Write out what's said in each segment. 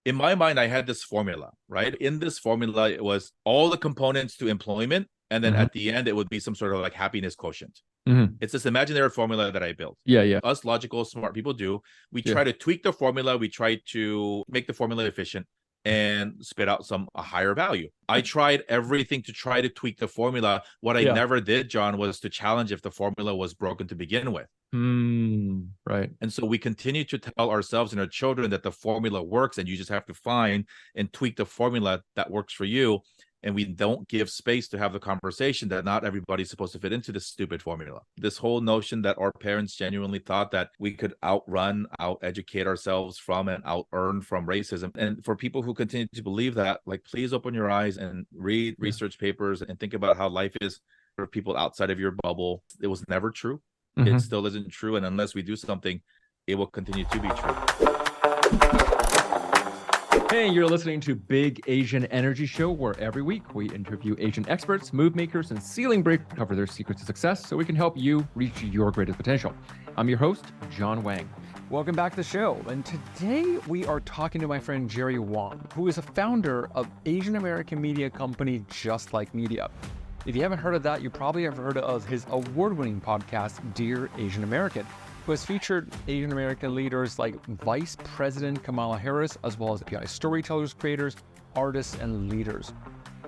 in my mind, I had this formula, right? In this formula, it was all the components to employment. And then Mhm. at the end, it would be some sort of like happiness quotient. Mhm. It's this imaginary formula that I built. Yeah, yeah, Us logical, smart people do. We yeah. try to tweak the formula. We try to make the formula efficient and spit out a higher value. I tried everything to try to tweak the formula. What I Yeah. never did, John, was to challenge if the formula was broken to begin with. Right. And so we continue to tell ourselves and our children that the formula works and you just have to find and tweak the formula that works for you. And we don't give space to have the conversation that not everybody's supposed to fit into this stupid formula. This whole notion that our parents genuinely thought that we could outrun, out educate ourselves from, and out earn from racism. And for people who continue to believe that, like, please open your eyes and read Yeah. research papers and think about how life is for people outside of your bubble. It was never true. It Mhm. still isn't true. And unless we do something, it will continue to be true. Hey, you're listening to Big Asian Energy Show, where every week we interview Asian experts, move makers, and ceiling breakers to cover their secrets to success so we can help you reach your greatest potential. I'm your host, John Wang. Welcome back to the show. And today we are talking to my friend Jerry Wang, who is a founder of Asian American media company Just Like Media. If you haven't heard of that, you probably have heard of his award-winning podcast, Dear Asian American, who has featured Asian American leaders like Vice President Kamala Harris, as well as API storytellers, creators, artists, and leaders.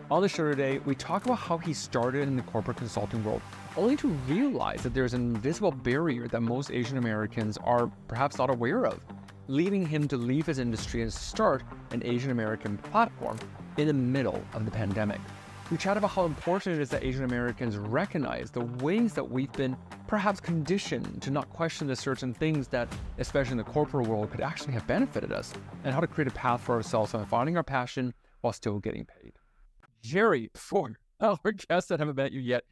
On the show today, we talk about how he started in the corporate consulting world, only to realize that there's an invisible barrier that most Asian Americans are perhaps not aware of, leading him to leave his industry and start an Asian American platform in the middle of the pandemic. We chat about how important it is that Asian Americans recognize the ways that we've been perhaps conditioned to not question the certain things that, especially in the corporate world, could actually have benefited us, and how to create a path for ourselves and finding our passion while still getting paid. Jerry, for our guests that haven't met you yet,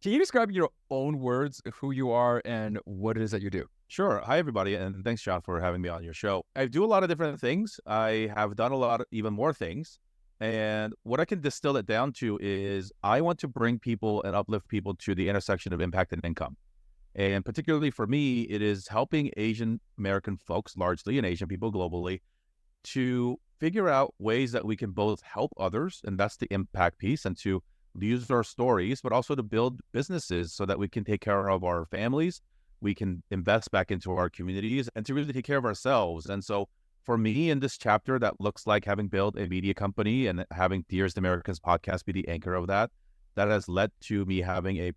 can you describe in your own words who you are and what it is that you do? Sure. Hi, everybody. And thanks, John, for having me on your show. I do a lot of different things. I have done a lot of even more things. And what I can distill it down to is I want to bring people and uplift people to the intersection of impact and income. And particularly for me, it is helping Asian American folks, largely, and Asian people globally, to figure out ways that we can both help others, and that's the impact piece, and to use our stories, but also to build businesses so that we can take care of our families, we can invest back into our communities, and to really take care of ourselves. And so for me in this chapter, that looks like having built a media company and having Dear Americans podcast be the anchor of that. That has led to me having a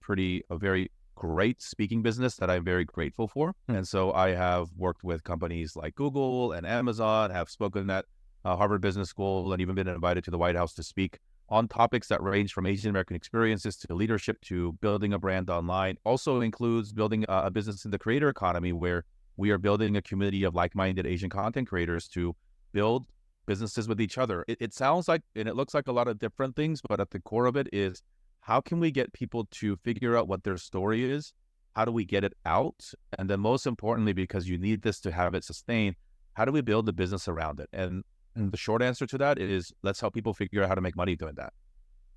very great speaking business that I'm very grateful for. And so I have worked with companies like Google and Amazon, have spoken at Harvard Business School, and even been invited to the White House to speak on topics that range from Asian American experiences to leadership to building a brand online. Also includes building a business in the creator economy, where we are building a community of like-minded Asian content creators to build businesses with each other. It sounds like, and it looks like a lot of different things, but at the core of it is, how can we get people to figure out what their story is? How do we get it out? And then most importantly, because you need this to have it sustained, how do we build a business around it? And the short answer to that is, let's help people figure out how to make money doing that.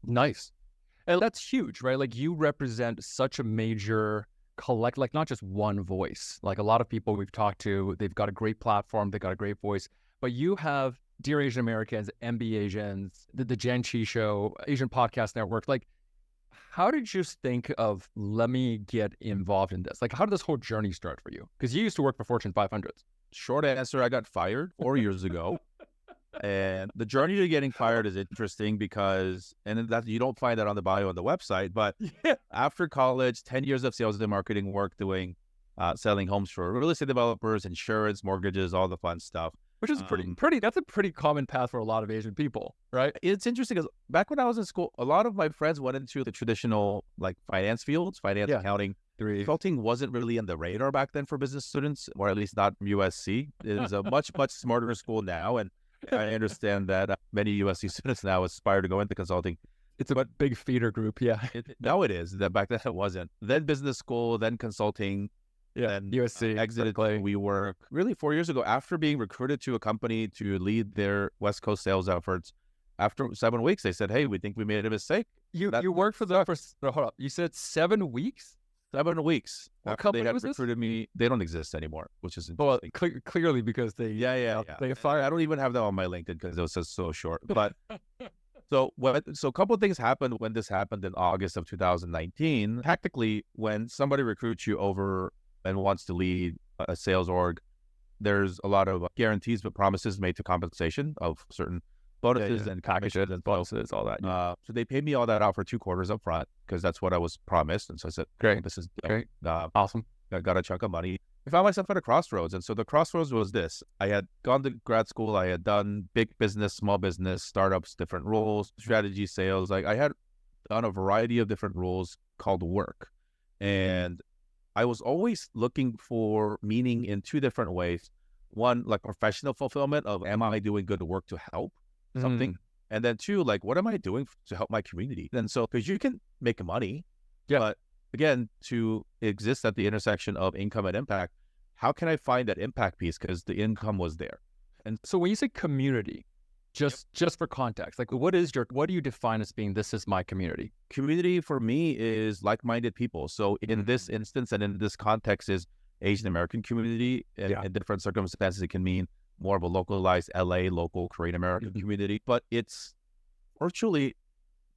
Nice. And that's huge, right? Like, you represent such a major like not just one voice. Like, a lot of people we've talked to, they've got a great platform, they've got a great voice, but you have Dear Asian Americans, MB Asians, the Jen Chi Show, Asian Podcast Network. Like, how did you think of, let me get involved in this? Like, how did this whole journey start for you? Because you used to work for Fortune 500s. Short answer, I got fired 4 years ago. And the journey to getting fired is interesting because, and that you don't find that on the bio on the website, but after college, 10 years of sales and marketing work doing, selling homes for real estate developers, insurance, mortgages, all the fun stuff. Which is that's a pretty common path for a lot of Asian people, right? It's interesting because back when I was in school, a lot of my friends went into the traditional like finance fields, accounting. Consulting wasn't really on the radar back then for business students, or at least not from USC. It is a much, much smarter school now. And I understand that many USC students now aspire to go into consulting. It's a big feeder group, yeah. Now it is. That back then it wasn't. Then business school, then consulting, then USC, exited WeWork. Really 4 years ago, after being recruited to a company to lead their West Coast sales efforts, after 7 weeks, they said, "Hey, we think we made a mistake." You worked for them for, hold up, you said 7 weeks? 7 weeks What after they company had was this? recruited me. They don't exist anymore, which is Well, interesting. clearly because they they I don't even have that on my LinkedIn because it was just so short. But so a couple of things happened when this happened in August of 2019. Tactically, when somebody recruits you over and wants to lead a sales org, there's a lot of guarantees but promises made to compensation of certain bonuses and packages commissions and bonuses, all that. So they paid me all that out for 2 quarters up front because that's what I was promised. And so I said, Great. this is Great. Awesome. I got a chunk of money. I found myself at a crossroads. And so the crossroads was this. I had gone to grad school. I had done big business, small business, startups, different roles, strategy, sales. Like I had done a variety of different roles called work. And I was always looking for meaning in 2 different ways. One, like professional fulfillment of, am I doing good work to help something? And then 2, like, what am I doing to help my community? And so, because you can make money, but again, to exist at the intersection of income and impact, how can I find that impact piece? Because the income was there. And so when you say community, just for context, like what do you define as being, this is my community? Community for me is like-minded people. So in this instance and in this context is Asian American community. And in different circumstances, it can mean more of a localized LA, local Korean American community. But it's virtually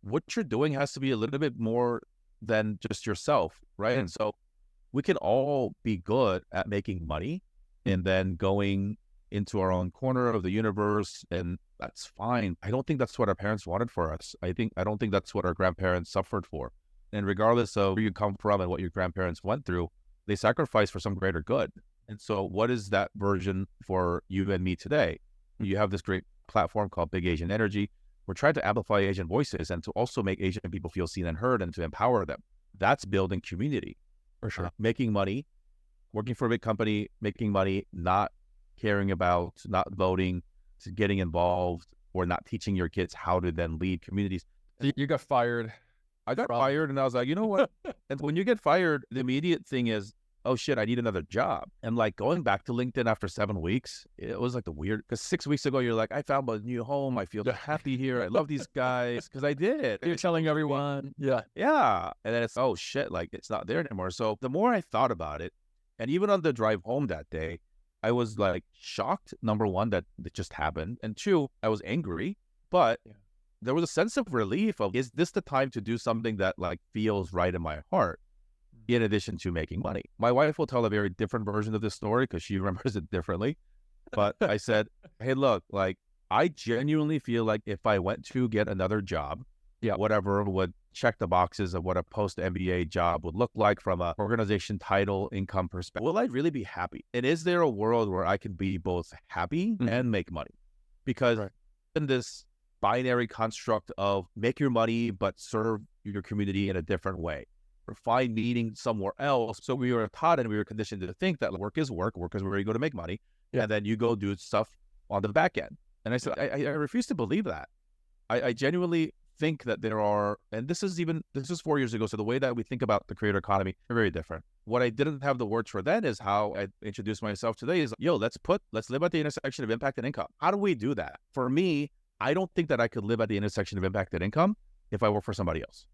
what you're doing has to be a little bit more than just yourself, right? And so we can all be good at making money and then going into our own corner of the universe, and that's fine. I don't think that's what our parents wanted for us. I don't think that's what our grandparents suffered for. And regardless of where you come from and what your grandparents went through, they sacrificed for some greater good. And so what is that version for you and me today? You have this great platform called Big Asian Energy. We're trying to amplify Asian voices and to also make Asian people feel seen and heard and to empower them. That's building community. For sure. Making money, working for a big company, making money, not caring about, not voting, getting involved, or not teaching your kids how to then lead communities. So you got fired. I got fired and I was like, you know what? And when you get fired, the immediate thing is, oh shit, I need another job. And like going back to LinkedIn after 7 weeks, it was like the weird, because 6 weeks ago, you're like, I found a new home. I feel happy here. I love these guys. Because I did. You're telling everyone. Yeah. Yeah. And then it's, oh shit, like it's not there anymore. So the more I thought about it, and even on the drive home that day, I was like shocked, number one, that it just happened. And 2, I was angry, but there was a sense of relief of, is this the time to do something that like feels right in my heart? In addition to making money. My wife will tell a very different version of this story because she remembers it differently. But I said, hey, look, like I genuinely feel like if I went to get another job, whatever would check the boxes of what a post-MBA job would look like from a organization title, income perspective, will I really be happy? And is there a world where I can be both happy and make money? Because in this binary construct of make your money, but serve your community in a different way, or find meaning somewhere else. So we were taught and we were conditioned to think that work is where you go to make money, and then you go do stuff on the back end. And I said, I refuse to believe that. I genuinely think that there are, and this is 4 years ago, so the way that we think about the creator economy are very different. What I didn't have the words for then is how I introduced myself today is, let's live at the intersection of impact and income. How do we do that? For me, I don't think that I could live at the intersection of impact and income if I work for somebody else.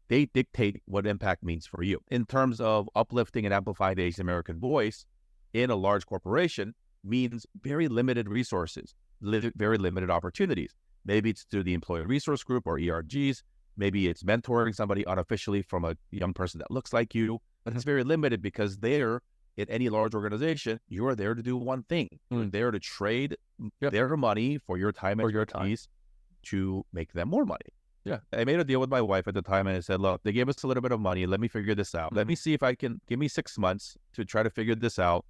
They dictate what impact means for you. In terms of uplifting and amplifying the Asian American voice in a large corporation means very limited resources, very limited opportunities. Maybe it's through the employee resource group or ERGs. Maybe it's mentoring somebody unofficially from a young person that looks like you. But it's very limited because there, in any large organization, you are there to do one thing. You're there to trade their money for your time and expertise to make them more money. Yeah. I made a deal with my wife at the time and I said, look, they gave us a little bit of money. Let me figure this out. Let me see if I can, give me 6 months to try to figure this out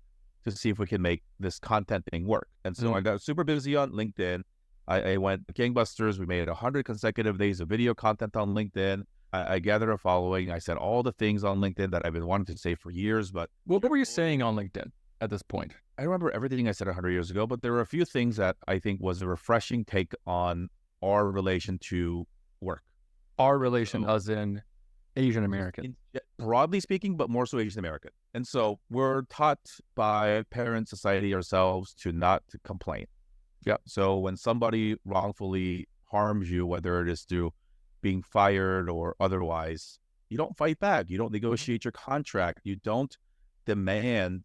to see if we can make this content thing work. And so I got super busy on LinkedIn. I went gangbusters. We made 100 consecutive days of video content on LinkedIn. I gathered a following. I said all the things on LinkedIn that I've been wanting to say for years, but... What were you saying on LinkedIn at this point? I remember everything I said 100 years ago, but there were a few things that I think was a refreshing take on our relation to work. Our relation as in Asian American. Broadly speaking, but more so Asian American. And so we're taught by parents, society, ourselves to not to complain. Yeah. So when somebody wrongfully harms you, whether it is through being fired or otherwise, you don't fight back. You don't negotiate your contract. You don't demand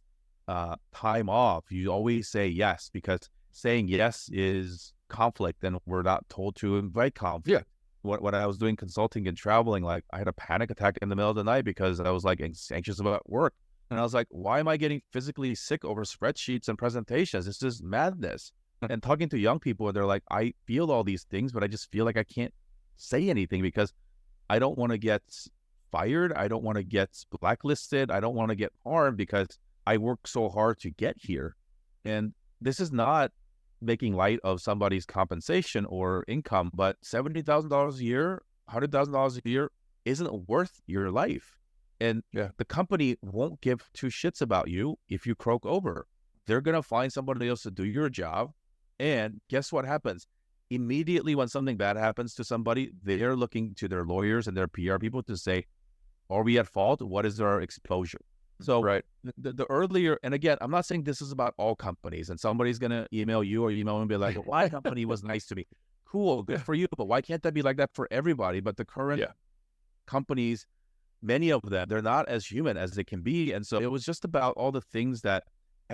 time off. You always say yes, because saying yes is conflict, and we're not told to invite conflict. Yeah. When I was doing consulting and traveling, like I had a panic attack in the middle of the night because I was like anxious about work. And I was like, why am I getting physically sick over spreadsheets and presentations? This is madness. And talking to young people, they're like, I feel all these things, but I just feel like I can't say anything because I don't want to get fired. I don't want to get blacklisted. I don't want to get harmed because I work so hard to get here. And this is not making light of somebody's compensation or income, but $70,000 a year, $100,000 a year isn't worth your life. And the company won't give two shits about you if you croak over. They're going to find somebody else to do your job. And guess what happens? Immediately when something bad happens to somebody, they're looking to their lawyers and their PR people to say, are we at fault? What is our exposure? So the earlier, and again, I'm not saying this is about all companies, and somebody's going to email you or email and be like, my company was nice to me. Cool, good for you. But why can't that be like that for everybody? But the current companies, many of them, they're not as human as they can be. And so it was just about all the things that,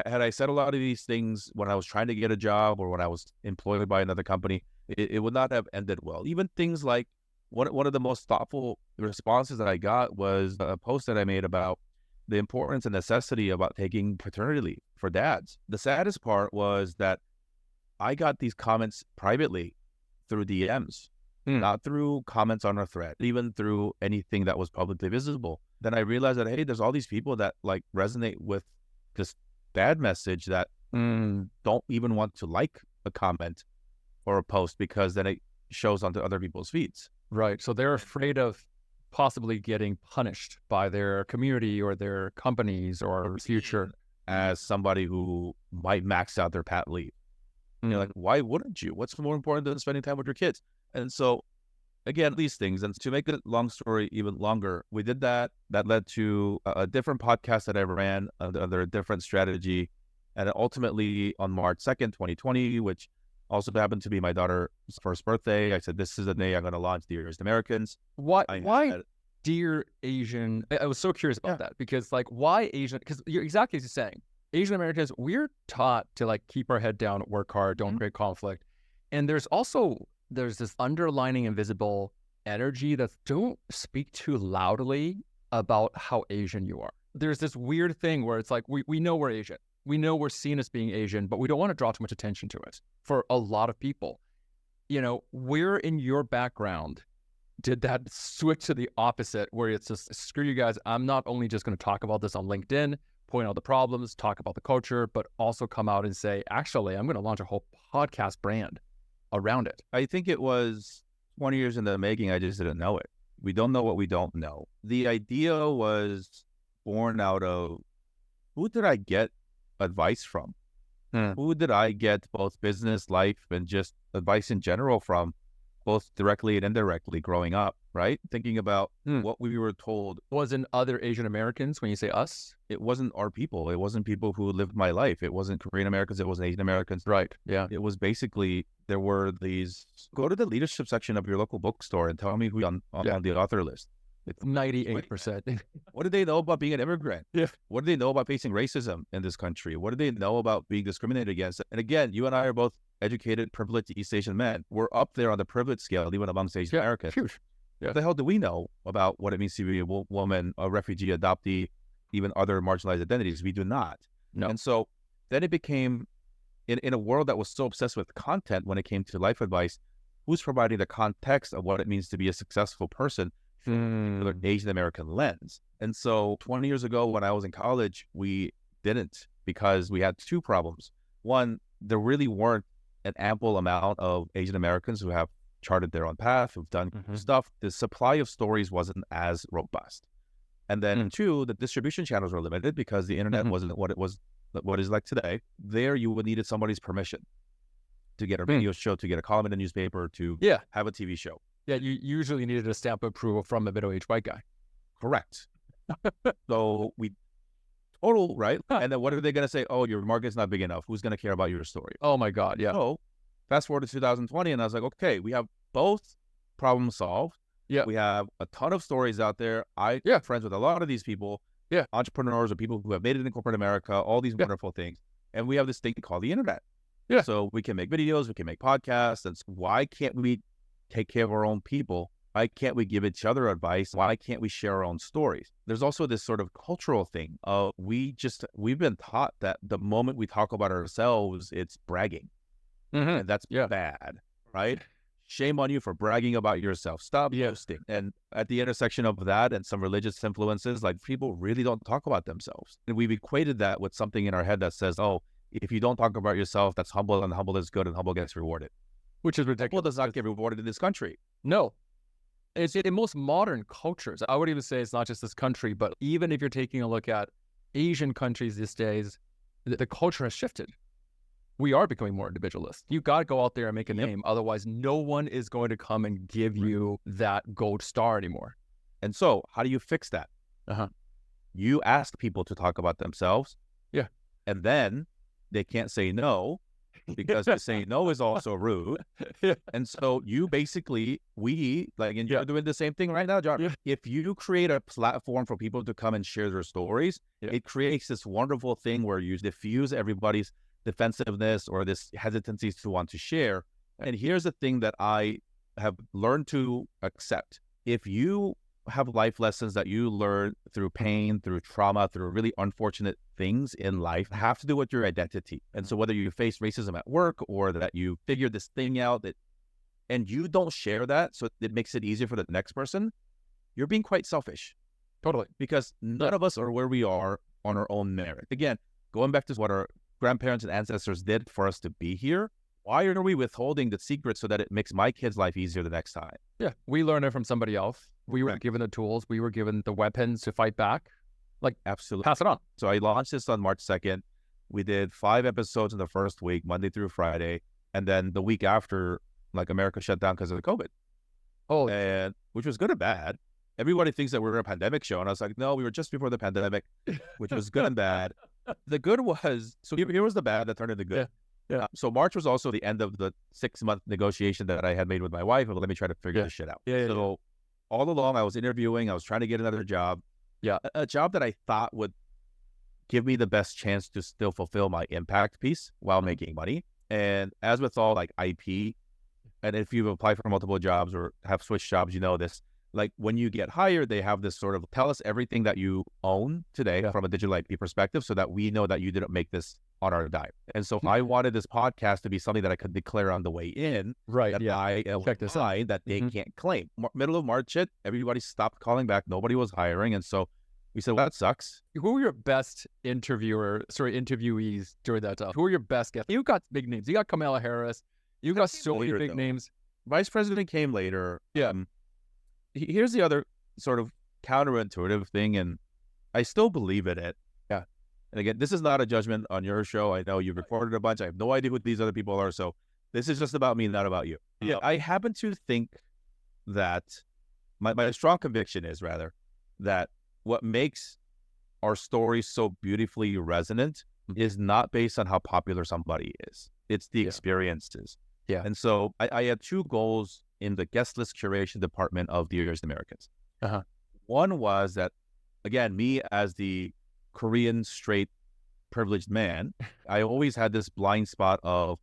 had I said a lot of these things when I was trying to get a job or when I was employed by another company, it would not have ended well. Even things like one of the most thoughtful responses that I got was a post that I made about the importance and necessity about taking paternity leave for dads. The saddest part was that I got these comments privately through DMs, not through comments on a thread, even through anything that was publicly visible. Then I realized that, hey, there's all these people that like resonate with this dad message that don't even want to like a comment or a post because then it shows onto other people's feeds. Right. So they're afraid of possibly getting punished by their community or their companies or future as somebody who might max out their pat leave. You're like, why wouldn't you? What's more important than spending time with your kids? And so, again, these things. And to make the long story even longer, we did that. That led to a different podcast that I ran under a different strategy. And ultimately, on March 2nd, 2020, which also happened to be my daughter's first birthday, I said, this is the day I'm going to launch Dearest Americans. Why Dear Asian? I was so curious about that because, like, why Asian? Because you're exactly as you're saying. Asian Americans, we're taught to like keep our head down, work hard, don't create conflict. And there's this underlining invisible energy that don't speak too loudly about how Asian you are. There's this weird thing where it's like, we know we're Asian. We know we're seen as being Asian, but we don't want to draw too much attention to it for a lot of people. You know, where in your background did that switch to the opposite where it's just, screw you guys, I'm not only just going to talk about this on LinkedIn, point out the problems, talk about the culture, but also come out and say, actually, I'm going to launch a whole podcast brand around it. I think it was 20 years in the making. I just didn't know it. We don't know what we don't know. The idea was born out of, who did I get advice from? Who did I get both business, life, and just advice in general from, both directly and indirectly growing up, right? Thinking about what we were told. Wasn't other Asian Americans, when you say us? It wasn't our people. It wasn't people who lived my life. It wasn't Korean Americans. It wasn't Asian Americans. Right, yeah. It was basically, there were these, go to the leadership section of your local bookstore and tell me who's on the author list. It's 98%. What do they know about being an immigrant? Yeah. What do they know about facing racism in this country? What do they know about being discriminated against? And again, you and I are both educated, privileged East Asian men. We're up there on the privilege scale, even amongst Asian Americans. Huge. Yeah. What the hell do we know about what it means to be a woman, a refugee, adoptee, even other marginalized identities? We do not. No. And so then it became, in a world that was so obsessed with content when it came to life advice, who's providing the context of what it means to be a successful person through an Asian American lens? And so 20 years ago when I was in college, we didn't, because we had two problems. One, there really weren't an ample amount of Asian Americans who have charted their own path, who've done stuff. The supply of stories wasn't as robust. And then two, the distribution channels were limited because the internet wasn't what it is like today. There you would needed somebody's permission to get a radio show, to get a column in a newspaper, to have a TV show. Yeah, you usually needed a stamp of approval from a middle-aged white guy. Correct. So we total, right? And then what are they going to say? Oh, your market's not big enough. Who's going to care about your story? Oh my God, yeah. So fast forward to 2020, and I was like, okay, we have both problems solved. Yeah. We have a ton of stories out there. I Yeah. am friends with a lot of these people, Yeah. entrepreneurs or people who have made it in corporate America, all these Yeah. wonderful things. And we have this thing called the internet. Yeah. So we can make videos, we can make podcasts. And so why can't we take care of our own people? Why can't we give each other advice? Why can't we share our own stories? There's also this sort of cultural thing of we've been taught that the moment we talk about ourselves, it's bragging. And that's bad, right? Shame on you for bragging about yourself. Stop boasting. And at the intersection of that and some religious influences, like people really don't talk about themselves. And we've equated that with something in our head that says, oh, if you don't talk about yourself, that's humble, and humble is good, and humble gets rewarded. Which is ridiculous. Humble does not get rewarded in this country. No. It's in most modern cultures. I would even say it's not just this country, but even if you're taking a look at Asian countries these days, the culture has shifted. We are becoming more individualist. You got to go out there and make a name. Otherwise, no one is going to come and give you that gold star anymore. And so how do you fix that? You ask people to talk about themselves. Yeah. And then they can't say no, because to say no is also rude. And so you basically, and you're doing the same thing right now, John. If you create a platform for people to come and share their stories, it creates this wonderful thing where you diffuse everybody's defensiveness or this hesitancy to want to share. And here's the thing that I have learned to accept. If you have life lessons that you learn through pain, through trauma, through really unfortunate things in life, have to do with your identity. And so whether you face racism at work or that you figure this thing out and you don't share that, so it makes it easier for the next person, you're being quite selfish. Totally. Because none of us are where we are on our own merit. Again, going back to what our grandparents and ancestors did for us to be here, why are we withholding the secret so that it makes my kid's life easier the next time? Yeah, we learned it from somebody else. We were given the tools. We were given the weapons to fight back. Like, absolutely. Pass it on. So I launched this on March 2nd. We did 5 episodes in the first week, Monday through Friday. And then the week after, like, America shut down because of COVID. Oh, and which was good and bad. Everybody thinks that we're a pandemic show. And I was like, no, we were just before the pandemic, which was good and bad. The good was, so here was the bad that turned into good. Yeah. So March was also the end of the 6-month negotiation that I had made with my wife. Let me try to figure this shit out. So all along, I was interviewing. I was trying to get another job. A job that I thought would give me the best chance to still fulfill my impact piece while making money. And as with all like IP, and if you've applied for multiple jobs or have switched jobs, you know this. Like when you get hired, they have this sort of tell us everything that you own today from a digital IP perspective so that we know that you didn't make this on our dime. And so I wanted this podcast to be something that I could declare on the way in. Right. That I check this out. That they can't claim. Middle of March, everybody stopped calling back. Nobody was hiring. And so we said, well, that sucks. Who were your best interviewees during that time? Who were your best guests? You got big names. You got Kamala Harris. You got so many big names. Vice President came later. Yeah. Here's the other sort of counterintuitive thing, and I still believe in it. Yeah. And again, this is not a judgment on your show. I know you've recorded a bunch. I have no idea who these other people are. So this is just about me, not about you. Yeah. I happen to think that my strong conviction is rather that what makes our stories so beautifully resonant is not based on how popular somebody is. It's the experiences. Yeah. And so I had 2 goals in the guest list curation department of the Asian Americans. One was that, again, me as the Korean straight privileged man, I always had this blind spot of,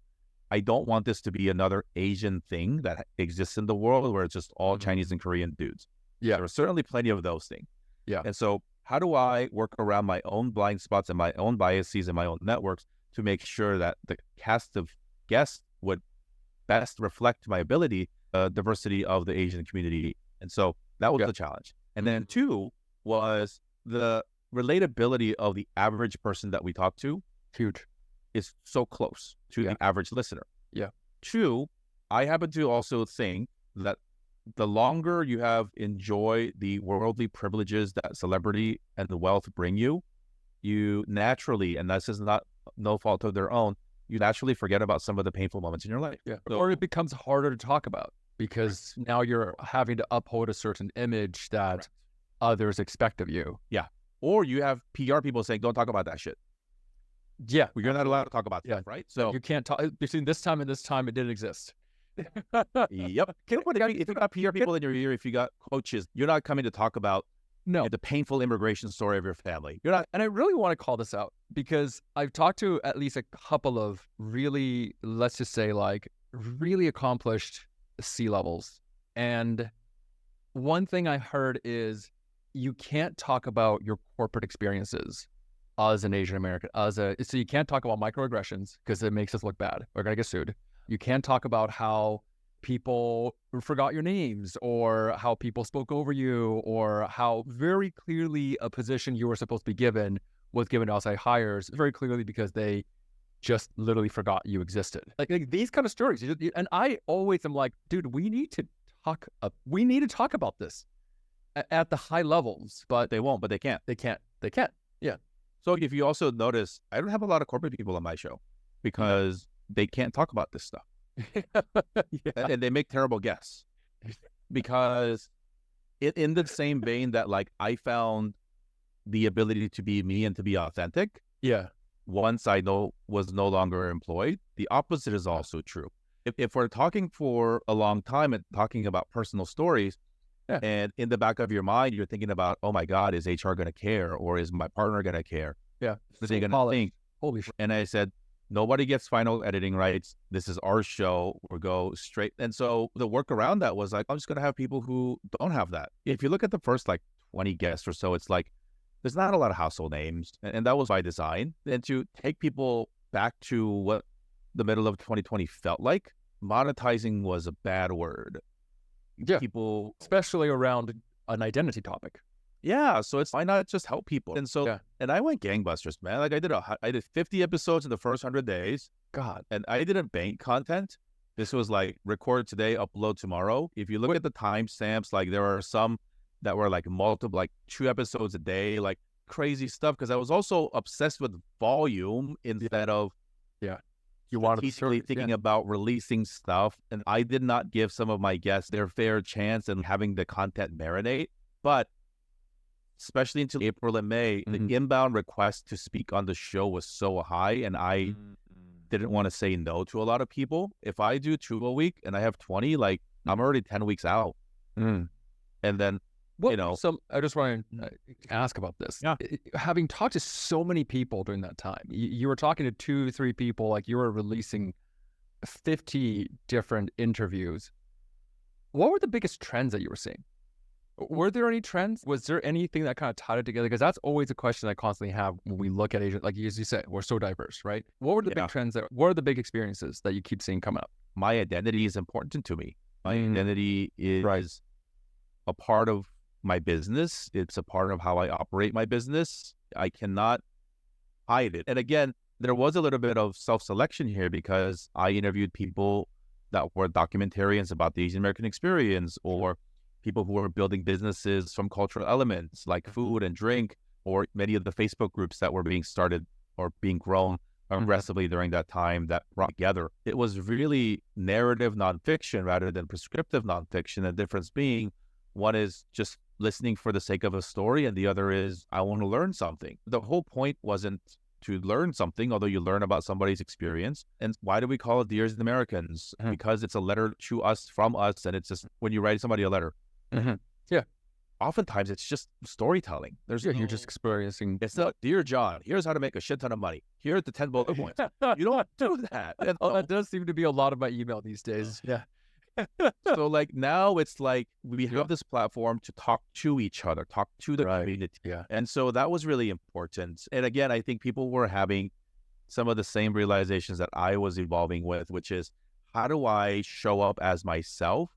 I don't want this to be another Asian thing that exists in the world where it's just all Chinese and Korean dudes. Yeah. There are certainly plenty of those things. Yeah. And so how do I work around my own blind spots and my own biases and my own networks to make sure that the cast of guests would best reflect my ability, diversity of the Asian community? And so that was the challenge. And then 2 was the relatability of the average person that we talk to. Huge. Is so close to the average listener. Yeah. 2, I happen to also think that the longer you have enjoyed the worldly privileges that celebrity and the wealth bring you, you naturally, and this is not no fault of their own, you naturally forget about some of the painful moments in your life. Yeah. So, or it becomes harder to talk about because now you're having to uphold a certain image that others expect of you. Yeah. Or you have PR people saying, don't talk about that shit. Yeah. Well, you're not allowed to talk about stuff, right? So you can't talk between this time and this time. It didn't exist. Yep. If you got PR people in your ear, if you got coaches, you're not coming to talk about No. the painful immigration story of your family. You're not. And I really want to call this out because I've talked to at least a couple of really, let's just say, like really accomplished C-levels. And one thing I heard is you can't talk about your corporate experiences as an Asian American, so you can't talk about microaggressions because it makes us look bad. We're going to get sued. You can't talk about how people forgot your names or how people spoke over you or how very clearly a position you were supposed to be given was given to outside hires very clearly because they just literally forgot you existed. Like these kind of stories. And I always am like, dude, we need to talk about this at the high levels, but They won't, but they can't. they can't. Yeah. So if you also notice, I don't have a lot of corporate people on my show because they can't talk about this stuff. And they make terrible guests because in the same vein that like I found the ability to be me and to be authentic Yeah. once I was no longer employed, the opposite is also true. If we're talking for a long time and talking about personal stories, and in the back of your mind, you're thinking about, oh my God, is HR going to care? Or is my partner going to care? Yeah. What are they going to think? Holy shit. And I said, nobody gets final editing rights. This is our show. We'll go straight. And so the work around that was like, I'm just going to have people who don't have that. If you look at the first like 20 guests or so, it's like, there's not a lot of household names. And that was by design. And to take people back to what the middle of 2020 felt like, monetizing was a bad word. Yeah. People, Especially around an identity topic. yeah. So it's why not just help people? And so, and I went gangbusters, man. Like I did 50 episodes in the first 100 days. God. And I didn't bank content. This was like record today, upload tomorrow. If you look at the timestamps, like there are some that were like multiple, like 2 episodes a day, like crazy stuff. Because I was also obsessed with volume instead of You wanted strategically thinking about releasing stuff. And I did not give some of my guests their fair chance in having the content marinate. But especially into April and May, the inbound request to speak on the show was so high. And I didn't want to say no to a lot of people. If I do 2 a week and I have 20, like I'm already 10 weeks out. And then, So I just want to ask about this. Yeah. Having talked to so many people during that time, you were talking to 2, 3 people, like you were releasing 50 different interviews. What were the biggest trends that you were seeing? Were there any trends? Was there anything that kind of tied it together? Because that's always a question I constantly have when we look at Asia. Like as you said, we're so diverse, right? What were the big trends? What are the big experiences that you keep seeing come up? My identity is important to me. My identity is a part of my business. It's a part of how I operate my business. I cannot hide it. And again, there was a little bit of self-selection here because I interviewed people that were documentarians about the Asian American experience, or people who were building businesses from cultural elements like food and drink, or many of the Facebook groups that were being started or being grown aggressively during that time that brought together. It was really narrative nonfiction rather than prescriptive nonfiction. The difference being, one is just listening for the sake of a story, and the other is I want to learn something. The whole point wasn't to learn something, although you learn about somebody's experience. And why do we call it Dear Americans? Because it's a letter to us, from us, and it's just when you write somebody a letter. Yeah. Oftentimes it's just storytelling. You're just experiencing. It's not, Dear John, here's how to make a shit ton of money. Here are the 10 bullet points. You don't do that. And that does seem to be a lot of my email these days. Yeah. So like now it's like we have this platform to talk to each other, talk to the community. Yeah. And so that was really important. And again, I think people were having some of the same realizations that I was evolving with, which is how do I show up as myself?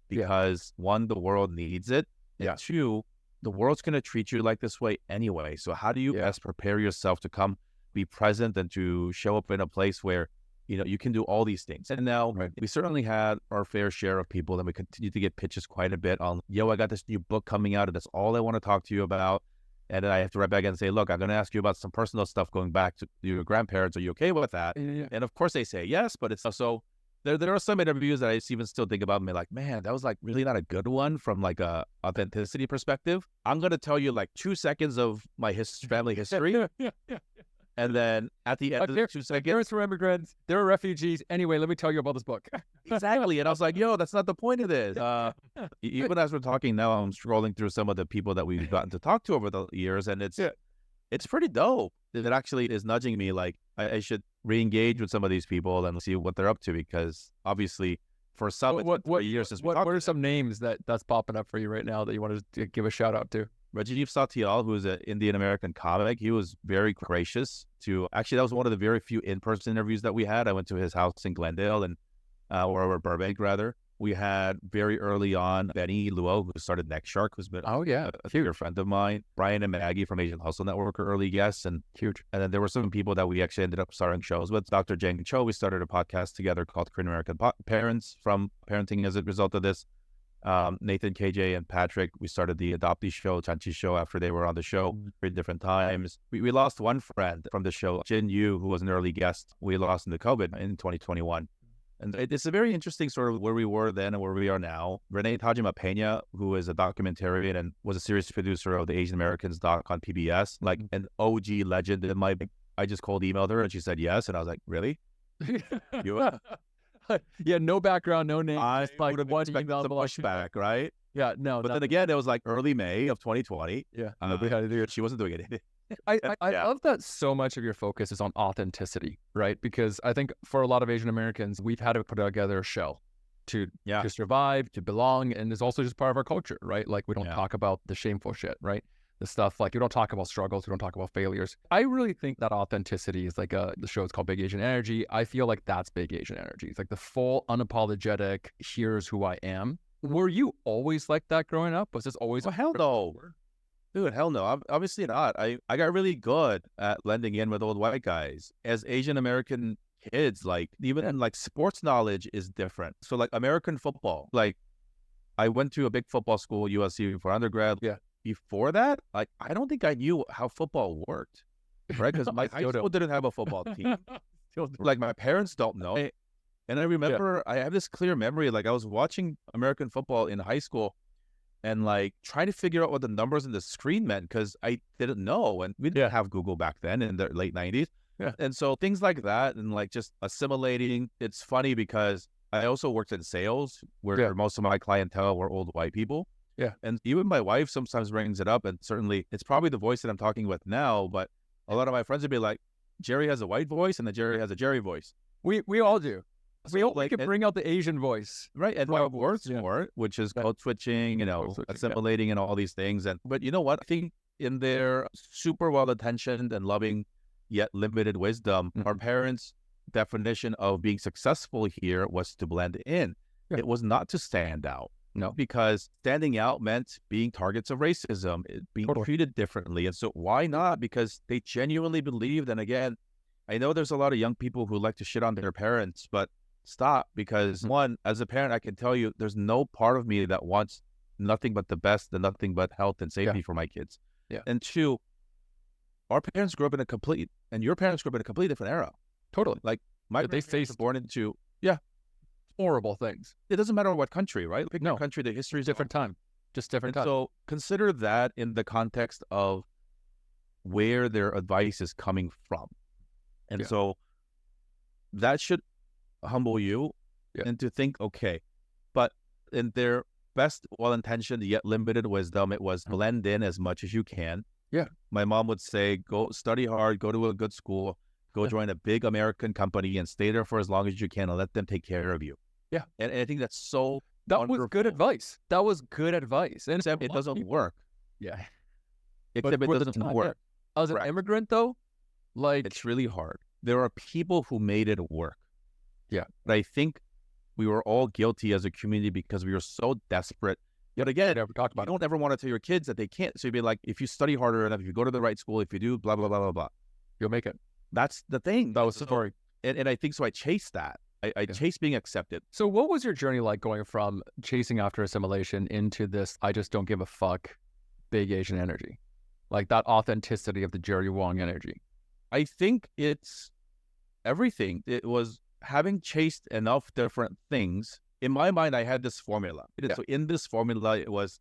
Because one, the world needs it. And two, the world's going to treat you like this way anyway. So how do you best prepare yourself to come be present and to show up in a place where you can do all these things? And now we certainly had our fair share of people, and we continue to get pitches quite a bit on, I got this new book coming out, and that's all I want to talk to you about. And then I have to write back and say, look, I'm going to ask you about some personal stuff going back to your grandparents. Are you okay with that? And of course they say yes, but it's so there are some interviews that I even still think about and be like, man, that was like really not a good one from like a authenticity perspective. I'm going to tell you like 2 seconds of my family history. And then at the end of the 2 seconds, Parents were immigrants. They were refugees. Anyway, let me tell you about this book. exactly. And I was like, yo, that's not the point of this. Even as we're talking now, I'm scrolling through some of the people that we've gotten to talk to over the years, and it's pretty dope. It actually is nudging me like I should re-engage with some of these people and see what they're up to, because obviously for some, it's been 3 years since we talked what to are some names that's popping up for you right now that you want to give a shout out to? Rajiv Satyal, who's an Indian-American comic. He was very gracious to, actually, that was one of the very few in-person interviews that we had. I went to his house in Glendale or Burbank, rather. We had very early on Benny Luo, who started Next Shark, who's been a dear friend of mine. Brian and Maggie from Asian Hustle Network are early guests, and huge. And then there were some people that we actually ended up starting shows with. Dr. Jeng Cho, we started a podcast together called Korean American Parents from Parenting as a result of this. Nathan, KJ, and Patrick, we started the Adoptee show, Chanchi show, after they were on the show 3 different times. We lost one friend from the show, Jin Yu, who was an early guest. We lost into COVID in 2021. And it's a very interesting sort of where we were then and where we are now. Renee Tajima Pena, who is a documentarian and was a series producer of the Asian Americans doc on PBS, like an OG legend. I just emailed her and she said yes. And I was like, really? Yeah, no background, no name. I would have expected some pushback, right? Yeah, no. But then again, it was like early May of 2020. Yeah. She wasn't doing anything. I love that so much of your focus is on authenticity, right? Because I think for a lot of Asian Americans, we've had to put together a show to survive, to belong, and it's also just part of our culture, right? Like we don't talk about the shameful shit, right? The stuff like we don't talk about struggles, we don't talk about failures. I really think that authenticity is like the show is called Big Asian Energy. I feel like that's Big Asian Energy. It's like the full, unapologetic, here's who I am. Were you always like that growing up? Was this always? Well, hell no. Dude, hell no. Obviously not. I got really good at blending in with old white guys. As Asian American kids, like even like sports knowledge is different. So like American football, like I went to a big football school, USC, for undergrad. Yeah. Before that, like I don't think I knew how football worked, right? Because my high school didn't have a football team. Like my parents don't know. And I remember I have this clear memory, like I was watching American football in high school and like trying to figure out what the numbers in the screen meant because I didn't know. And we didn't have Google back then in the late 90s. Yeah. And so things like that and like just assimilating. It's funny because I also worked in sales where most of my clientele were old white people. Yeah. And even my wife sometimes brings it up, and certainly it's probably the voice that I'm talking with now, but a lot of my friends would be like, Jerry has a white voice and then Jerry has a Jerry voice. We all do. So we can bring out the Asian voice. Right. And what works for it, which is code switching, assimilating and all these things. But you know what? I think in their super well-intentioned and loving yet limited wisdom, our parents' definition of being successful here was to blend in. Yeah. It was not to stand out. No, because standing out meant being targets of racism, being treated differently. And so why not? Because they genuinely believed. And again, I know there's a lot of young people who like to shit on their parents, but stop. Because one, as a parent, I can tell you there's no part of me that wants nothing but the best and nothing but health and safety for my kids. Yeah. And two, our parents grew up in and your parents grew up in a completely different era. Totally. Like they faced born into, horrible things. It doesn't matter what country, right? Pick your country, the history is different time. Just different time. So consider that in the context of where their advice is coming from. And so that should humble you and to think, okay, but in their best well-intentioned yet limited wisdom, it was blend in as much as you can. Yeah. My mom would say, go study hard, go to a good school, go join a big American company and stay there for as long as you can and let them take care of you. Yeah. And I think that's so wonderful. Was good advice. That was good advice. And except it doesn't work. Yeah. Except it doesn't work. As an immigrant, though, like... It's really hard. There are people who made it work. Yeah. But I think we were all guilty as a community because we were so desperate. But again, you don't ever want to tell your kids that they can't. So you'd be like, if you study harder enough, if you go to the right school, if you do blah, blah, blah, blah, blah, you'll make it. That's the thing. That was the story. And I think so I chased that. I chased being accepted. So what was your journey like going from chasing after assimilation into this, I just don't give a fuck, Big Asian energy? Like that authenticity of the Jerry Wong energy. I think it's everything. It was having chased enough different things. In my mind, I had this formula. So in this formula, it was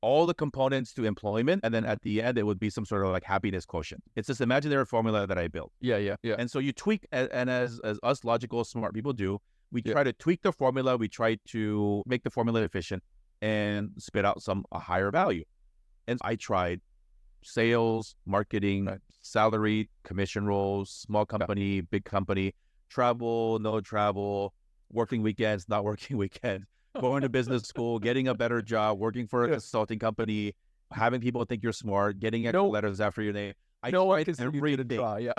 all the components to employment. And then at the end, it would be some sort of like happiness quotient. It's this imaginary formula that I built. Yeah. And so you tweak, and as us logical, smart people do, we try to tweak the formula. We try to make the formula efficient and spit out a higher value. And I tried sales, marketing, salary, commission roles, small company, big company, travel, no travel, working weekends, not working weekends, going to business school, getting a better job, working for a consulting company, having people think you're smart, getting extra letters after your name. I tried everything.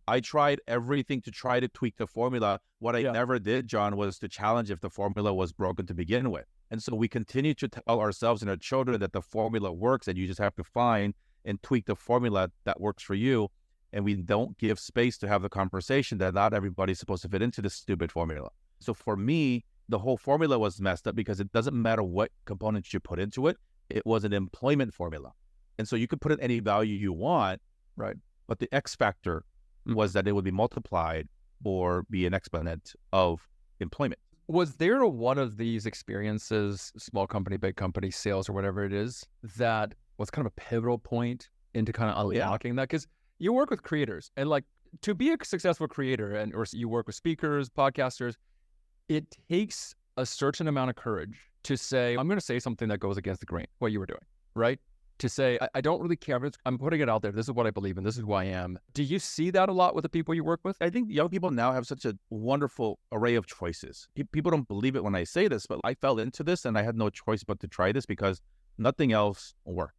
I tried everything to try to tweak the formula. What I never did, John, was to challenge if the formula was broken to begin with. And so we continue to tell ourselves and our children that the formula works and you just have to find and tweak the formula that works for you. And we don't give space to have the conversation that not everybody's supposed to fit into this stupid formula. So for me, the whole formula was messed up because it doesn't matter what components you put into it. It was an employment formula. And so you could put in any value you want, right? But the X factor was that it would be multiplied or be an exponent of employment. Was there one of these experiences, small company, big company, sales, or whatever it is, that was kind of a pivotal point into kind of unlocking that? Because you work with creators, and like to be a successful creator, or you work with speakers, podcasters, it takes a certain amount of courage to say, I'm going to say something that goes against the grain, what you were doing, right? To say, I don't really care. I'm putting it out there. This is what I believe in. This is who I am. Do you see that a lot with the people you work with? I think young people now have such a wonderful array of choices. People don't believe it when I say this, but I fell into this and I had no choice but to try this because nothing else worked.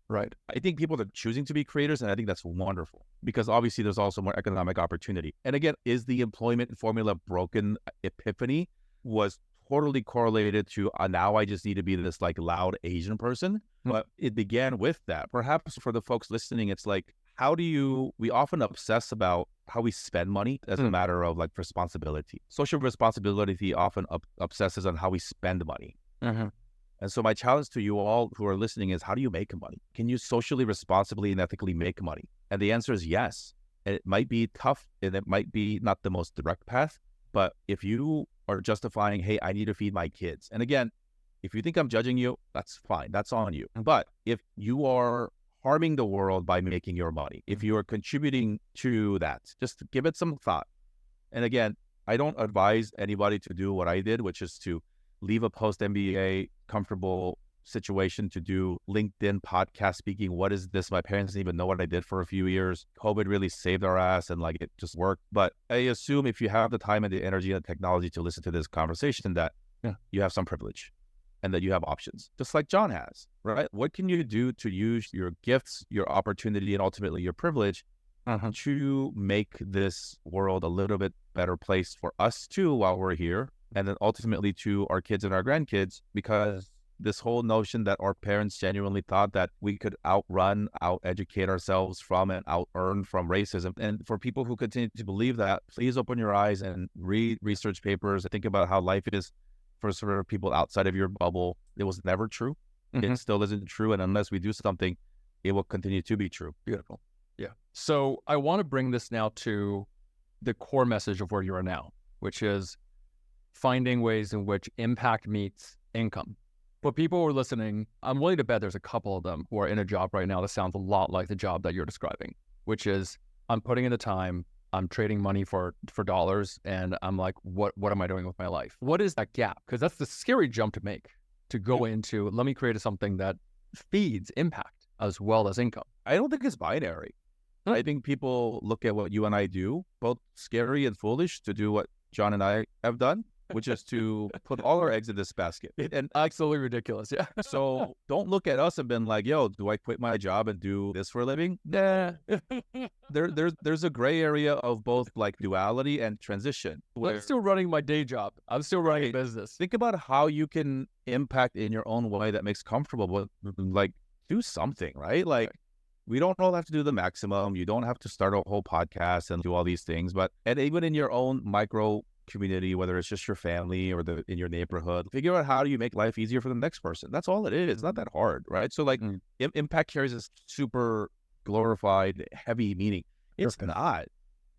Right. I think people are choosing to be creators, and I think that's wonderful because obviously there's also more economic opportunity. And again, is the employment formula broken? Epiphany was totally correlated to now I just need to be this like loud Asian person. But it began with that. Perhaps for the folks listening, it's like, we often obsess about how we spend money as a matter of like responsibility. Social responsibility often obsesses on how we spend money. And so my challenge to you all who are listening is, how do you make money? Can you socially, responsibly, and ethically make money? And the answer is yes. And it might be tough, and it might be not the most direct path, but if you are justifying, hey, I need to feed my kids. And again, if you think I'm judging you, that's fine. That's on you. But if you are harming the world by making your money, if you are contributing to that, just give it some thought. And again, I don't advise anybody to do what I did, which is to leave a post-MBA comfortable situation to do LinkedIn podcast speaking. What is this? My parents didn't even know what I did for a few years. COVID really saved our ass and like it just worked. But I assume if you have the time and the energy and the technology to listen to this conversation, that you have some privilege and that you have options, just like John has, right? What can you do to use your gifts, your opportunity, and ultimately your privilege to make this world a little bit better place for us too while we're here, and then ultimately to our kids and our grandkids? Because this whole notion that our parents genuinely thought that we could outrun, out-educate ourselves from, and out-earn from racism. And for people who continue to believe that, please open your eyes and read research papers and think about how life is for sort of people outside of your bubble. It was never true. It still isn't true. And unless we do something, it will continue to be true. Beautiful. Yeah. So I want to bring this now to the core message of where you are now, which is finding ways in which impact meets income. For people who are listening, I'm willing to bet there's a couple of them who are in a job right now that sounds a lot like the job that you're describing, which is, I'm putting in the time, I'm trading money for dollars, and I'm like, what am I doing with my life? What is that gap? Because that's the scary jump to make, to go into, let me create something that feeds impact as well as income. I don't think it's binary. I think people look at what you and I do, both scary and foolish, to do what John and I have done, which is to put all our eggs in this basket. And absolutely ridiculous, yeah. So don't look at us and been like, yo, do I quit my job and do this for a living? Nah. There's a gray area of both like duality and transition. I'm still running my day job. I'm still running a business. Think about how you can impact in your own way that makes comfortable, but like do something, right? Like we don't all have to do the maximum. You don't have to start a whole podcast and do all these things, and even in your own micro community, whether it's just your family or in your neighborhood, figure out how do you make life easier for the next person. That's all it is. It's not that hard, right? So like impact carries this super glorified, heavy meaning. It's not.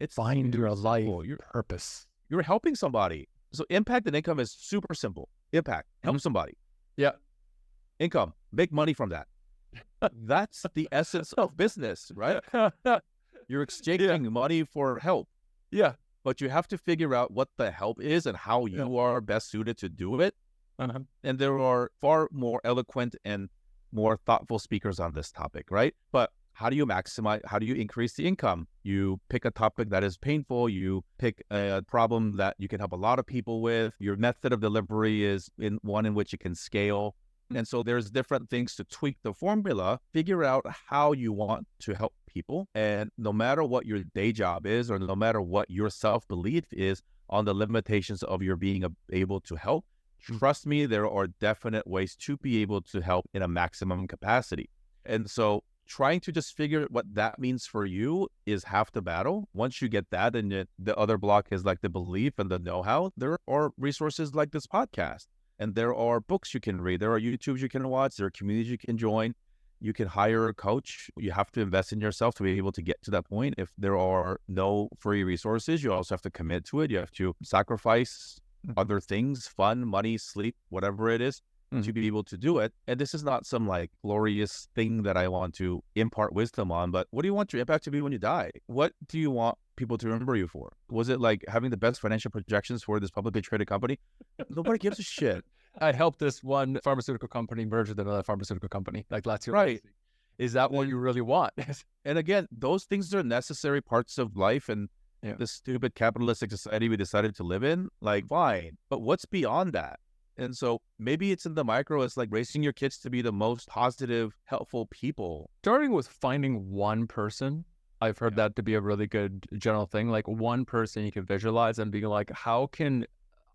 It's find your life, your purpose. You're helping somebody. So impact and income is super simple. Impact, help somebody. Yeah. income, make money from that. That's the essence of business, right? You're exchanging money for help. Yeah. But you have to figure out what the help is and how you are best suited to do it. And there are far more eloquent and more thoughtful speakers on this topic, right? But how do you maximize, how do you increase the income? You pick a topic that is painful. You pick a problem that you can help a lot of people with. Your method of delivery is one in which you can scale. And so there's different things to tweak the formula, figure out how you want to help people. And no matter what your day job is, or no matter what your self-belief is on the limitations of your being able to help, trust me, there are definite ways to be able to help in a maximum capacity. And so trying to just figure what that means for you is half the battle. Once you get that, and the other block is like the belief and the know-how, there are resources like this podcast. And there are books you can read. There are YouTubes you can watch. There are communities you can join. You can hire a coach. You have to invest in yourself to be able to get to that point. If there are no free resources, you also have to commit to it. You have to sacrifice other things, fun, money, sleep, whatever it is, to be able to do it. And this is not some like glorious thing that I want to impart wisdom on, but what do you want your impact to be when you die? What do you want people to remember you for? Was it like having the best financial projections for this publicly traded company? Nobody gives a shit. I helped this one pharmaceutical company merge with another pharmaceutical company. Like, that's your right. legacy. Is that what you really want? And again, those things are necessary parts of life, and the stupid capitalistic society we decided to live in, like, fine. But what's beyond that? And so maybe it's in the micro. It's like raising your kids to be the most positive, helpful people. Starting with finding one person, I've heard that to be a really good general thing. Like, one person you can visualize and being like, how can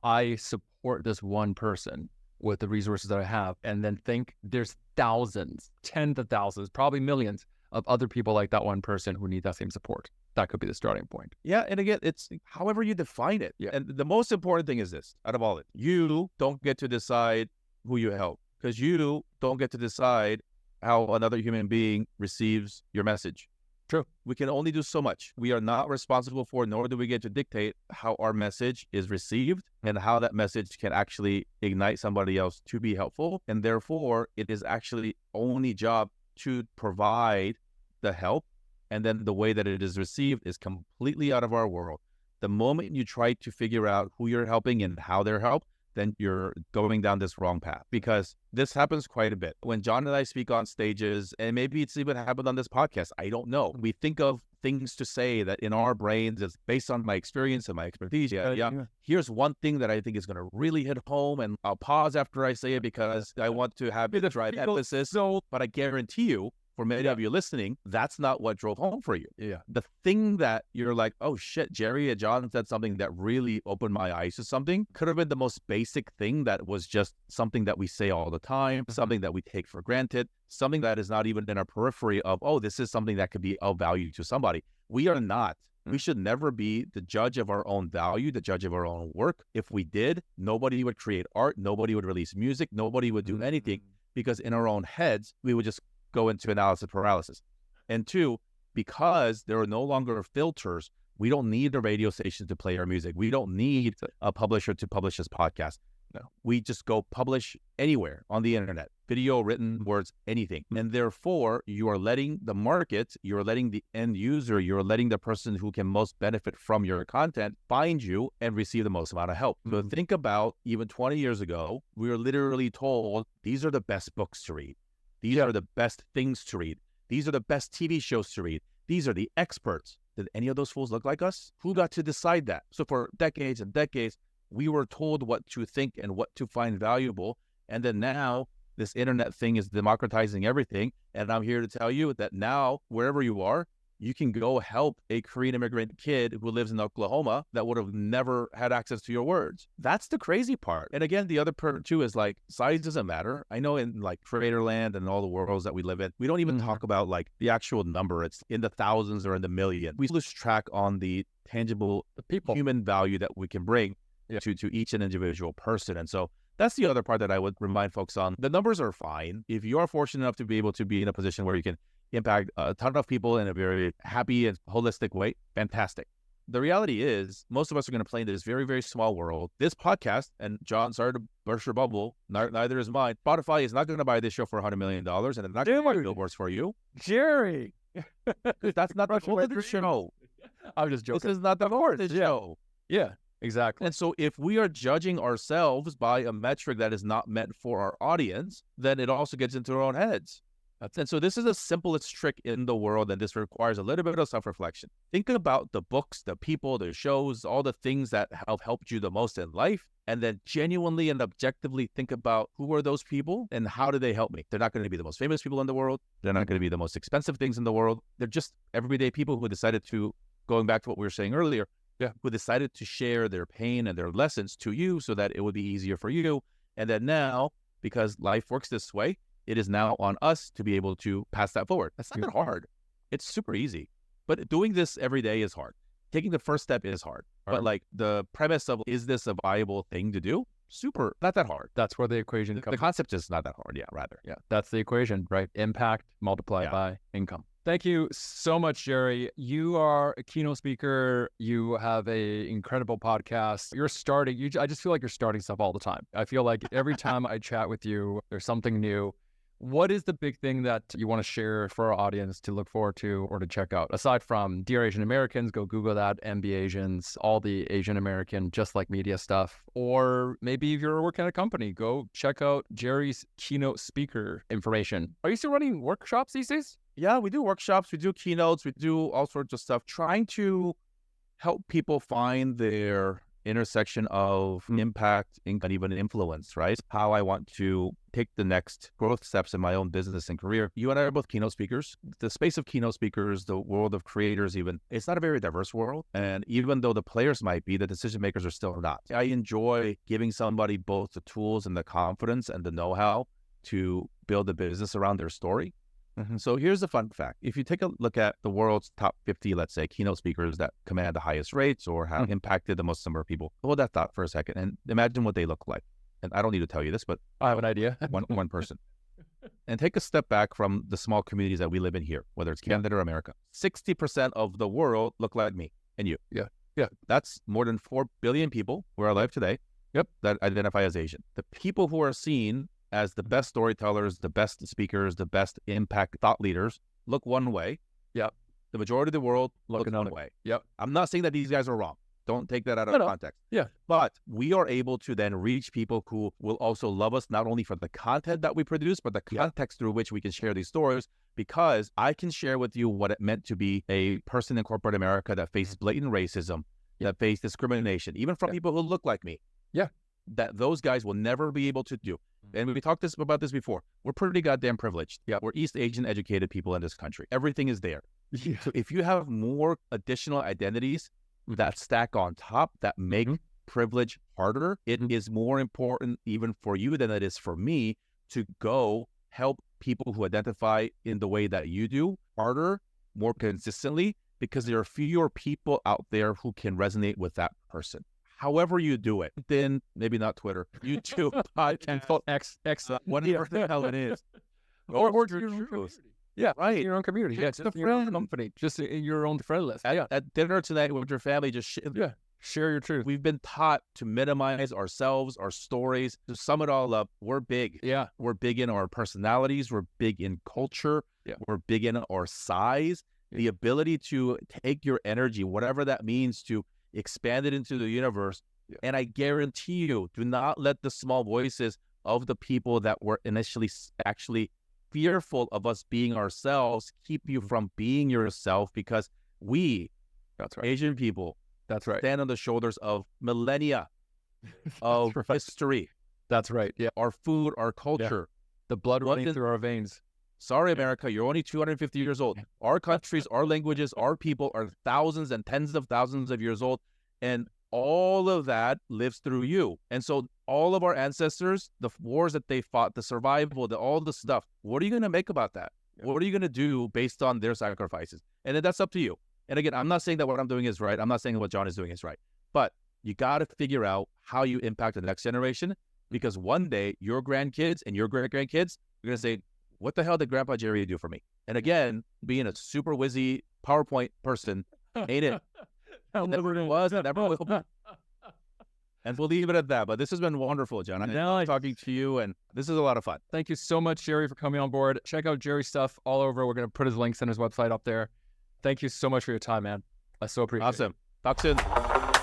I support this one person with the resources that I have? And then think there's thousands, tens of thousands, probably millions of other people like that one person who need that same support. That could be the starting point. Yeah. And again, it's however you define it. Yeah. And the most important thing is this, out of all it, you don't get to decide who you help, because you don't get to decide how another human being receives your message. True. We can only do so much. We are not responsible for, nor do we get to dictate how our message is received and how that message can actually ignite somebody else to be helpful. And therefore, it is actually only job to provide the help. And then the way that it is received is completely out of our world. The moment you try to figure out who you're helping and how they're helped, then you're going down this wrong path, because this happens quite a bit. When John and I speak on stages, and maybe it's even happened on this podcast, I don't know. We think of things to say that in our brains is based on my experience and my expertise. Here's one thing that I think is going to really hit home, and I'll pause after I say it because I want to have it drive emphasis. But I guarantee you, for many of you listening, that's not what drove home for you. Yeah. The thing that you're like, oh shit, Jerry and John said something that really opened my eyes to something, could have been the most basic thing that was just something that we say all the time, something that we take for granted, something that is not even in our periphery of, oh, this is something that could be of value to somebody. We are not. We should never be the judge of our own value, the judge of our own work. If we did, nobody would create art, nobody would release music, nobody would do anything, because in our own heads, we would just go into analysis paralysis. And two, because there are no longer filters, we don't need a radio station to play our music. We don't need a publisher to publish this podcast. No, we just go publish anywhere on the internet, video, written, words, anything. And therefore, you are letting the market, you're letting the end user, you're letting the person who can most benefit from your content find you and receive the most amount of help. So think about even 20 years ago, we were literally told, these are the best books to read. These are the best things to read. These are the best TV shows to read. These are the experts. Did any of those fools look like us? Who got to decide that? So for decades and decades, we were told what to think and what to find valuable. And then now this internet thing is democratizing everything. And I'm here to tell you that now, wherever you are, you can go help a Korean immigrant kid who lives in Oklahoma that would have never had access to your words. That's the crazy part. And again, the other part too is like, size doesn't matter. I know in like creator land and all the worlds that we live in, we don't even talk about like the actual number. It's in the thousands or in the million. We lose track on the tangible human value that we can bring to each and individual person. And so that's the other part that I would remind folks on. The numbers are fine. If you are fortunate enough to be able to be in a position where you can impact a ton of people in a very happy and holistic way, fantastic. the reality is most of us are going to play in this very, very small world. This podcast, and John, sorry to burst your bubble, neither is mine. Spotify is not going to buy this show for $100 million, and they're not going to buy billboards for you. Jerry. That's not the goal of the show. I'm just joking. This is not the goal of the show. Yeah, exactly. And so if we are judging ourselves by a metric that is not meant for our audience, then it also gets into our own heads. And so this is the simplest trick in the world, and this requires a little bit of self-reflection. Think about the books, the people, the shows, all the things that have helped you the most in life, and then genuinely and objectively think about who are those people and how do they help me? They're not going to be the most famous people in the world. They're not going to be the most expensive things in the world. They're just everyday people who decided to, going back to what we were saying earlier, who decided to share their pain and their lessons to you so that it would be easier for you. And then now, because life works this way, it is now on us to be able to pass that forward. That's not that hard. It's super easy. But doing this every day is hard. Taking the first step is hard. But like the premise of, is this a viable thing to do? Super, not that hard. That's where the equation comes. The concept is not that hard. Yeah, rather. Yeah, that's the equation, right? Impact multiplied by income. Thank you so much, Jerry. You are a keynote speaker. You have a incredible podcast. You're starting. I just feel like you're starting stuff all the time. I feel like every time I chat with you, there's something new. What is the big thing that you want to share for our audience to look forward to or to check out? Aside from Dear Asian Americans, go Google that, MB Asians, all the Asian American, just like media stuff. Or maybe if you're working at a company, go check out Jerry's keynote speaker information. Are you still running workshops these days? Yeah, we do workshops, we do keynotes, we do all sorts of stuff, trying to help people find their intersection of impact and even influence, right? How I want to take the next growth steps in my own business and career. You and I are both keynote speakers. The space of keynote speakers, the world of creators even, it's not a very diverse world. And even though the players might be, the decision makers are still not. I enjoy giving somebody both the tools and the confidence and the know-how to build a business around their story. So here's the fun fact. If you take a look at the world's top 50, let's say, keynote speakers that command the highest rates or have impacted the most number of people, hold that thought for a second and imagine what they look like. And I don't need to tell you this, but I have an idea. one person. And take a step back from the small communities that we live in here, whether it's Canada or America. 60% of the world look like me and you. Yeah. That's more than 4 billion people who are alive today that identify as Asian. The people who are seen as the best storytellers, the best speakers, the best impact thought leaders look one way. Yep. The majority of the world looks another way. Yep. I'm not saying that these guys are wrong. Don't take that out of context. Yeah. But we are able to then reach people who will also love us, not only for the content that we produce, but the context through which we can share these stories, because I can share with you what it meant to be a person in corporate America that faced blatant racism, that faced discrimination, even from people who look like me. Yeah. That those guys will never be able to do. And we talked about this before. We're pretty goddamn privileged. Yeah. We're East Asian educated people in this country. Everything is there. Yeah. So if you have more additional identities that stack on top, that make privilege harder, it is more important even for you than it is for me to go help people who identify in the way that you do harder, more consistently, because there are fewer people out there who can resonate with that person. However you do it, then maybe not Twitter, YouTube, podcast, X, whatever the hell it is. Or your own community. Yeah, right. Your own community. Just just a your own friend. company. Just in your own friend list. At dinner tonight with your family, just share your truth. We've been taught to minimize ourselves, our stories. To sum it all up, we're big. Yeah. We're big in our personalities. We're big in culture. Yeah. We're big in our size. The ability to take your energy, whatever that means, to expand it into the universe. And I guarantee you, do not let the small voices of the people that were initially actually fearful of us being ourselves keep you from being yourself, because we, Asian people, stand on the shoulders of millennia of history. That's right. Yeah. Our food, our culture. The blood running through our veins. Sorry, America, you're only 250 years old. Our countries, our languages, our people are thousands and tens of thousands of years old. And all of that lives through you. And so all of our ancestors, the wars that they fought, the survival, all the stuff, what are you going to make about that? What are you going to do based on their sacrifices? And then that's up to you. And again, I'm not saying that what I'm doing is right. I'm not saying what John is doing is right. But you got to figure out how you impact the next generation, because one day your grandkids and your great-grandkids are going to say, what the hell did Grandpa Jerry do for me? And again, being a super whizzy PowerPoint person, ain't it? Never was, never will be. And we'll leave it at that. But this has been wonderful, John. I love talking to you, and this is a lot of fun. Thank you so much, Jerry, for coming on board. Check out Jerry's stuff all over. We're going to put his links and his website up there. Thank you so much for your time, man. I so appreciate it. Awesome. Talk soon.